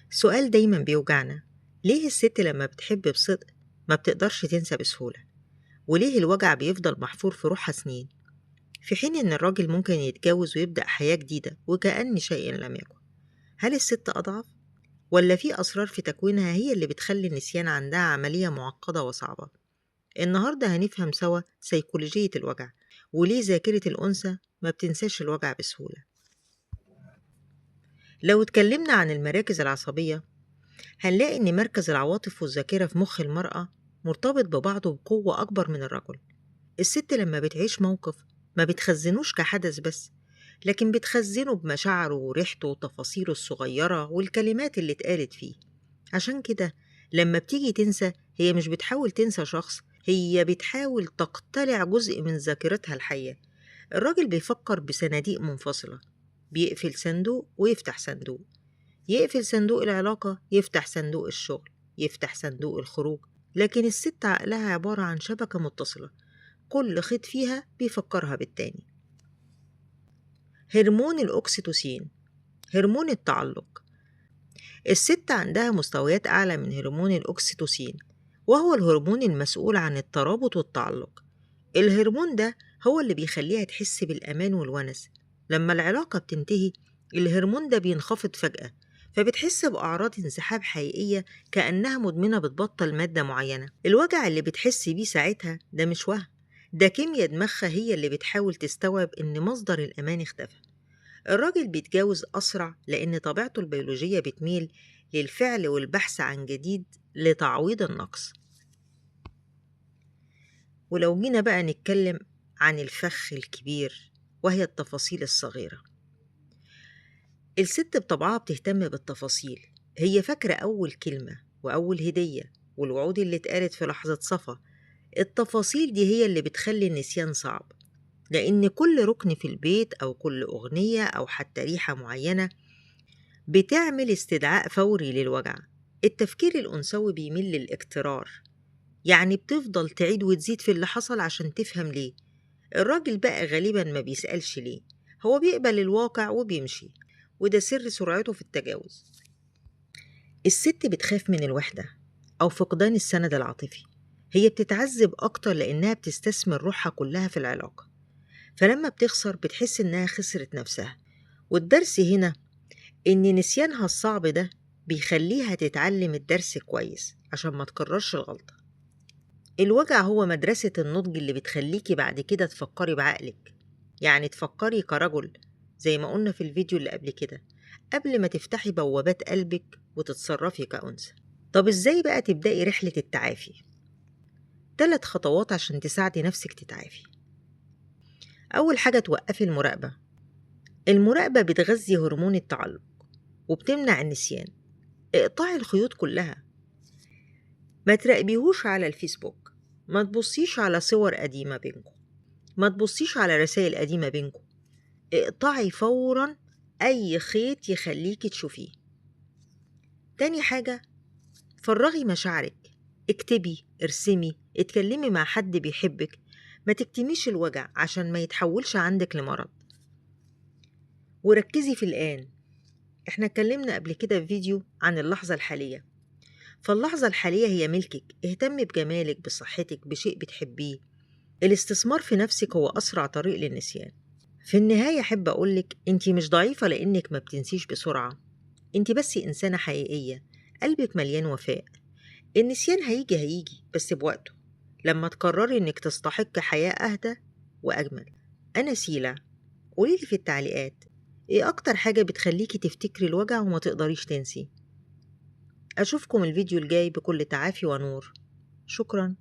سؤال دايما بيوجعنا: ليه الست لما بتحب بصدق ما بتقدرش تنسى بسهولة؟ وليه الوجع بيفضل محفور في روحها سنين، في حين إن الراجل ممكن يتجوز ويبدأ حياة جديدة وكأن شيء لم يكن؟ هل الست أضعف؟ ولا في أسرار في تكوينها هي اللي بتخلي النسيان عندها عملية معقدة وصعبة؟ النهاردة هنفهم سوا سيكولوجية الوجع، وليه ذاكرة الأنثى ما بتنساش الوجع بسهولة. لو اتكلمنا عن المراكز العصبية، هنلاقي إن مركز العواطف والذاكرة في مخ المرأة مرتبط ببعضه بقوة أكبر من الرجل. الست لما بتعيش موقف ما بتخزنوش كحدث بس، لكن بتخزنه بمشاعره وريحته وتفاصيله الصغيرة والكلمات اللي اتقالت فيه. عشان كده لما بتيجي تنسى، هي مش بتحاول تنسى شخص، هي بتحاول تقتلع جزء من ذاكرتها الحية. الراجل بيفكر بصناديق منفصلة، بيقفل صندوق ويفتح صندوق، يقفل صندوق العلاقة يفتح صندوق الشغل، يفتح صندوق الخروج. لكن الست عقلها عبارة عن شبكة متصلة، كل خيط فيها بيفكرها بالتاني. هرمون الأكسيتوسين، هرمون التعلق. الست عندها مستويات أعلى من هرمون الأكسيتوسين، وهو الهرمون المسؤول عن الترابط والتعلق. الهرمون ده هو اللي بيخليها تحس بالأمان والونس. لما العلاقة بتنتهي، الهرمون ده بينخفض فجأة، فبتحس بأعراض انسحاب حقيقية، كأنها مدمنة بتبطل مادة معينة. الوجع اللي بتحس بيه ساعتها ده مش وهم، ده كيمياء دماغها هي اللي بتحاول تستوعب إن مصدر الأمان اختفى. الراجل بيتجوز أسرع لأن طبيعته البيولوجية بتميل للفعل والبحث عن جديد لتعويض النقص. ولو جينا بقى نتكلم عن الفخ الكبير وهي التفاصيل الصغيرة، الست بطبعها بتهتم بالتفاصيل. هي فاكرة أول كلمة وأول هدية والوعود اللي اتقالت في لحظة صفا. التفاصيل دي هي اللي بتخلي النسيان صعب، لأن كل ركن في البيت أو كل أغنية أو حتى ريحة معينة بتعمل استدعاء فوري للوجع. التفكير الأنثوي بيميل للاكترار، يعني بتفضل تعيد وتزيد في اللي حصل عشان تفهم ليه. الراجل بقى غالبا ما بيسألش ليه، هو بيقبل الواقع وبيمشي، وده سر سرعته في التجاوز. الست بتخاف من الوحدة أو فقدان السند العاطفي. هي بتتعذب أكتر لأنها بتستثمر روحها كلها في العلاقة، فلما بتخسر بتحس إنها خسرت نفسها. والدرس هنا إن نسيانها الصعب ده بيخليها تتعلم الدرس كويس عشان ما تكررش الغلطة. الوجع هو مدرسة النضج اللي بتخليكي بعد كده تفكري بعقلك، يعني تفكري كرجل زي ما قلنا في الفيديو اللي قبل كده، قبل ما تفتحي بوابات قلبك وتتصرفي كأنثى. طب إزاي بقى تبدأي رحلة التعافي؟ 3 خطوات عشان تساعدي نفسك تتعافي. أول حاجة، توقفي المراقبة. المراقبة بتغذي هرمون التعلق وبتمنع النسيان. اقطعي الخيوط كلها، ما تراقبيهوش على الفيسبوك، ما تبصيش على صور قديمة بينكم، ما تبصيش على رسائل قديمة بينكم. اقطعي فورا أي خيط يخليكي تشوفيه. تاني حاجة، فرغي مشاعرك. اكتبي، ارسمي، اتكلمي مع حد بيحبك. ما تكتميش الوجع عشان ما يتحولش عندك لمرض. وركزي في الآن. احنا اتكلمنا قبل كده في فيديو عن اللحظة الحالية، فاللحظة الحالية هي ملكك. اهتمي بجمالك، بصحتك، بشيء بتحبيه. الاستثمار في نفسك هو أسرع طريق للنسيان. في النهاية أحب أقولك أنتي مش ضعيفة لأنك ما بتنسيش بسرعة، أنتي بس إنسانة حقيقية، قلبك مليان وفاء. النسيان هيجي بس بوقته، لما تقرري أنك تستحق حياة أهدى وأجمل. أنا سيلا. قوليلي في التعليقات إيه أكتر حاجة بتخليكي تفتكري الوجع وما تقدريش تنسي. أشوفكم الفيديو الجاي بكل تعافي ونور. شكراً.